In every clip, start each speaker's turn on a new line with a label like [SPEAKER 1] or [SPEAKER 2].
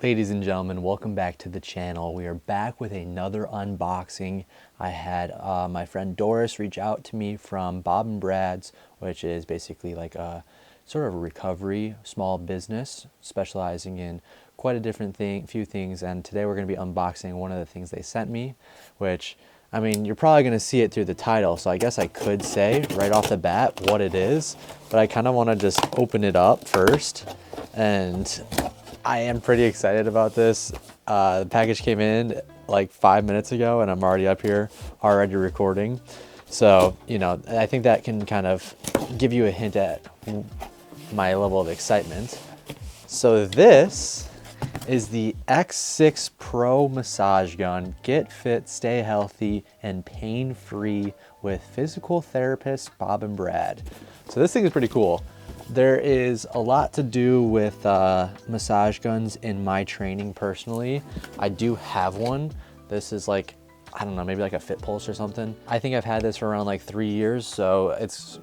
[SPEAKER 1] Ladies and gentlemen, welcome back to the channel. We are back with another unboxing. I had my friend Doris reach out to me from Bob and Brad's, which is basically like a sort of a recovery small business specializing in quite a few things. And today we're going to be unboxing one of the things they sent me, which, I mean, you're probably going to see it through the title, so I guess I could say right off the bat what it is, but I kind of want to just open it up first. And I am pretty excited about this. The package came in like 5 minutes ago and I'm already up here, already recording. So, you know, I think that can kind of give you a hint at my level of excitement. So this is the X6 Pro massage gun. Get fit, stay healthy, and pain-free with physical therapist Bob and Brad. So this thing is pretty cool. There is a lot to do with massage guns in my training personally. I do have one. This is like, I don't know, maybe like a Fit Pulse or something. I think I've had this for around like 3 years, so it's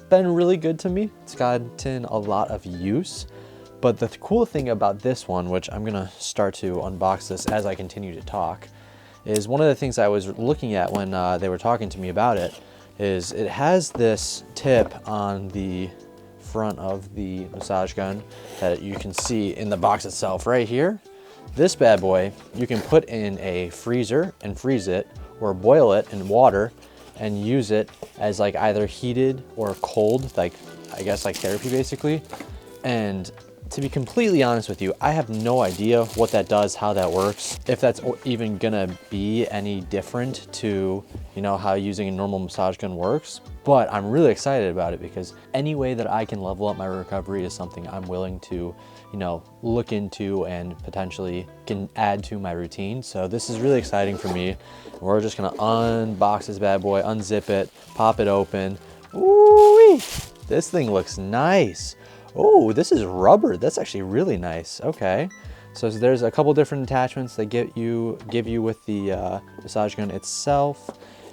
[SPEAKER 1] been really good to me. It's gotten a lot of use. But the cool thing about this one, which I'm gonna start to unbox this as I continue to talk, is one of the things I was looking at when they were talking to me about it, is it has this tip on the front of the massage gun that you can see in the box itself right here. This bad boy you can put in a freezer and freeze it, or boil it in water and use it as like either heated or cold, like I guess like therapy basically. And to be completely honest with you, I have no idea what that does, how that works, if that's even gonna be any different to, you know, how using a normal massage gun works. But I'm really excited about it because any way that I can level up my recovery is something I'm willing to, you know, look into and potentially can add to my routine. So this is really exciting for me. We're just gonna unbox this bad boy, unzip it, pop it open. Ooh-wee! This thing looks nice. Oh, this is rubber. That's actually really nice. Okay. So there's a couple different attachments that give you with the massage gun itself.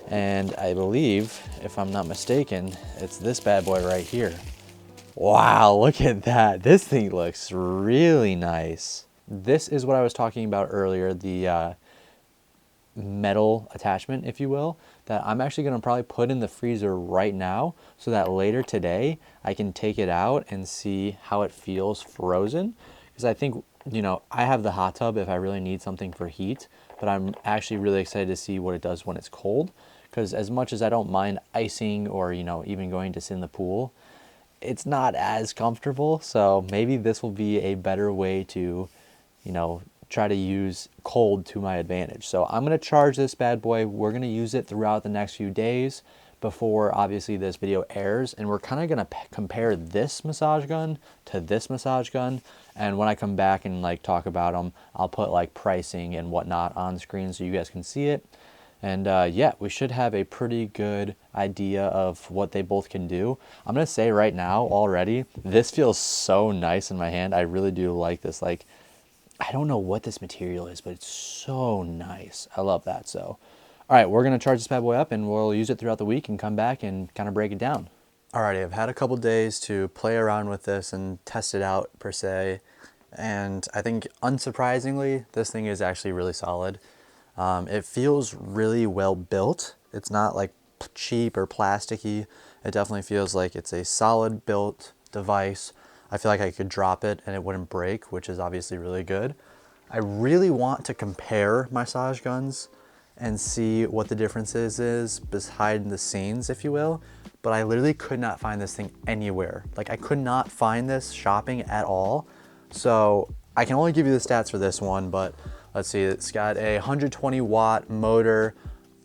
[SPEAKER 1] And I believe, if I'm not mistaken, it's this bad boy right here. Wow, look at that. This thing looks really nice. This is what I was talking about earlier, the metal attachment, if you will, that I'm actually going to probably put in the freezer right now so that later today I can take it out and see how it feels frozen. Because I think, you know, I have the hot tub if I really need something for heat, but I'm actually really excited to see what it does when it's cold. Because as much as I don't mind icing or, you know, even going to sit in the pool, it's not as comfortable. So maybe this will be a better way to, you know, try to use cold to my advantage. So I'm going to charge this bad boy. We're going to use it throughout the next few days before obviously this video airs, and we're kind of going to compare this massage gun to this massage gun. And when I come back and like talk about them, I'll put like pricing and whatnot on screen so you guys can see it. And yeah, we should have a pretty good idea of what they both can do. I'm going to say right now already, this feels so nice in my hand. I really do like this. Like, I don't know what this material is, but it's so nice. I love that. So, all right, we're going to charge this bad boy up and we'll use it throughout the week and come back and kind of break it down. Alrighty, I've had a couple days to play around with this and test it out per se. And I think unsurprisingly, this thing is actually really solid. It feels really well built. It's not like cheap or plasticky. It definitely feels like it's a solid built device. I feel like I could drop it and it wouldn't break, which is obviously really good. I really want to compare massage guns and see what the differences is behind the scenes, if you will, but I literally could not find this thing anywhere. Like, I could not find this shopping at all. So I can only give you the stats for this one, but let's see, it's got a 120 watt motor,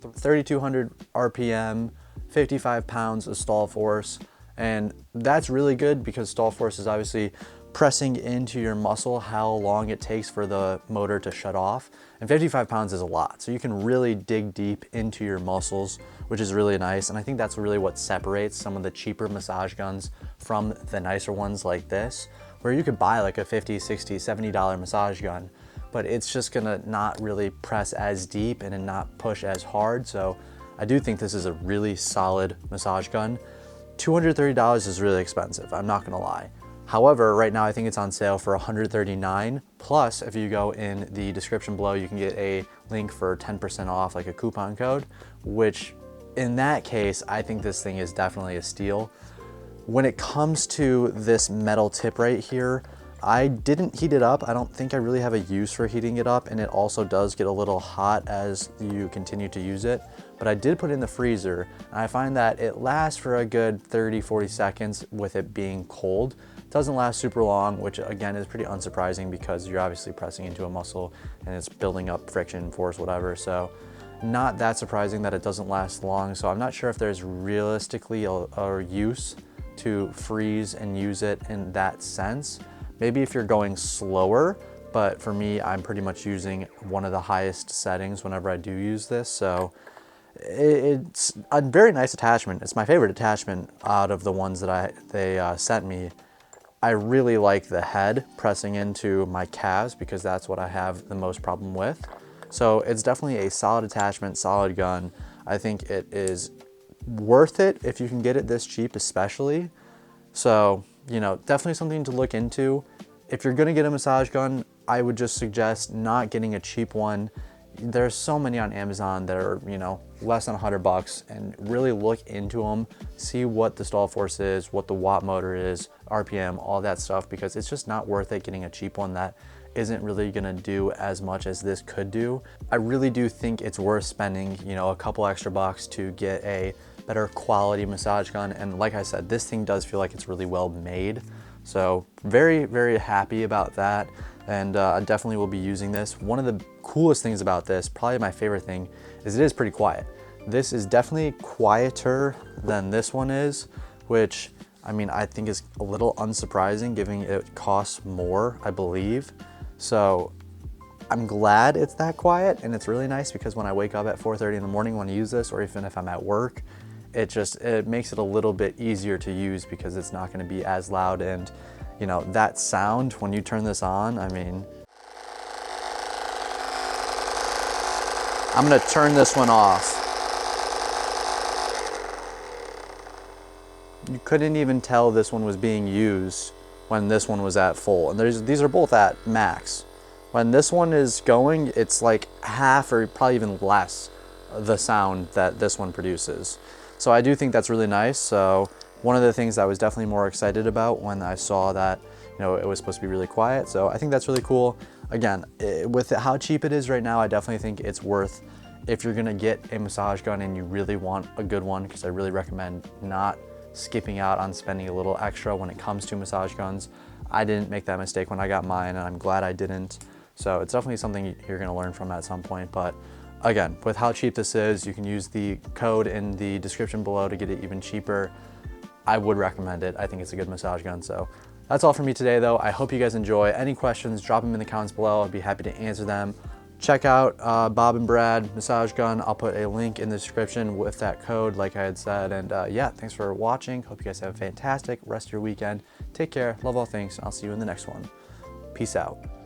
[SPEAKER 1] 3,200 RPM, 55 pounds of stall force. And that's really good because stall force is obviously pressing into your muscle how long it takes for the motor to shut off. And 55 pounds is a lot. So you can really dig deep into your muscles, which is really nice. And I think that's really what separates some of the cheaper massage guns from the nicer ones like this, where you could buy like a $50, $60, $70 massage gun, but it's just gonna not really press as deep and not push as hard. So I do think this is a really solid massage gun. $230 is really expensive, I'm not gonna lie. However, right now I think it's on sale for $139. Plus, if you go in the description below, you can get a link for 10% off, like a coupon code, which in that case, I think this thing is definitely a steal. When it comes to this metal tip right here, I didn't heat it up. I don't think I really have a use for heating it up, and it also does get a little hot as you continue to use it. But I did put it in the freezer, and I find that it lasts for a good 30-40 seconds with it being cold. It doesn't last super long, which again is pretty unsurprising because you're obviously pressing into a muscle and it's building up friction, force, whatever. So not that surprising that it doesn't last long. So I'm not sure if there's realistically a use to freeze and use it in that sense. Maybe if you're going slower, but for me, I'm pretty much using one of the highest settings whenever I do use this. So it's a very nice attachment. It's my favorite attachment out of the ones that they sent me. I really like the head pressing into my calves because that's what I have the most problem with. So it's definitely a solid attachment, solid gun. I think it is worth it if you can get it this cheap, especially. So, you know, definitely something to look into. If you're gonna get a massage gun, I would just suggest not getting a cheap one. There's so many on Amazon that are, you know, less than $100, and really look into them, see what the stall force is, what the watt motor is, RPM, all that stuff, because it's just not worth it getting a cheap one that isn't really gonna do as much as this could do. I really do think it's worth spending, you know, a couple extra bucks to get a better quality massage gun. And like I said, this thing does feel like it's really well made. So very, very happy about that. And I definitely will be using this. One of the coolest things about this, probably my favorite thing, is it is pretty quiet. This is definitely quieter than this one is, which I mean, I think is a little unsurprising given it costs more, I believe. So I'm glad it's that quiet, and it's really nice because when I wake up at 4:30 in the morning when I use this, or even if I'm at work, it makes it a little bit easier to use because it's not gonna be as loud. And you know, that sound when you turn this on, I mean, I'm gonna turn this one off. You couldn't even tell this one was being used when this one was at full. And these are both at max. When this one is going, it's like half or probably even less the sound that this one produces. So I do think that's really nice. So one of the things I was definitely more excited about when I saw that, you know, it was supposed to be really quiet. So I think that's really cool. Again, with how cheap it is right now, I definitely think it's worth, if you're gonna get a massage gun and you really want a good one, because I really recommend not skipping out on spending a little extra when it comes to massage guns. I didn't make that mistake when I got mine, and I'm glad I didn't. So it's definitely something you're gonna learn from at some point. But again, with how cheap this is, you can use the code in the description below to get it even cheaper. I would recommend it. I think it's a good massage gun. So that's all for me today though. I hope you guys enjoy. Any questions, drop them in the comments below. I'd be happy to answer them. Check out Bob and Brad massage gun. I'll put a link in the description with that code like I had said. And yeah, thanks for watching. Hope you guys have a fantastic rest of your weekend. Take care, love all things. I'll see you in the next one. Peace out.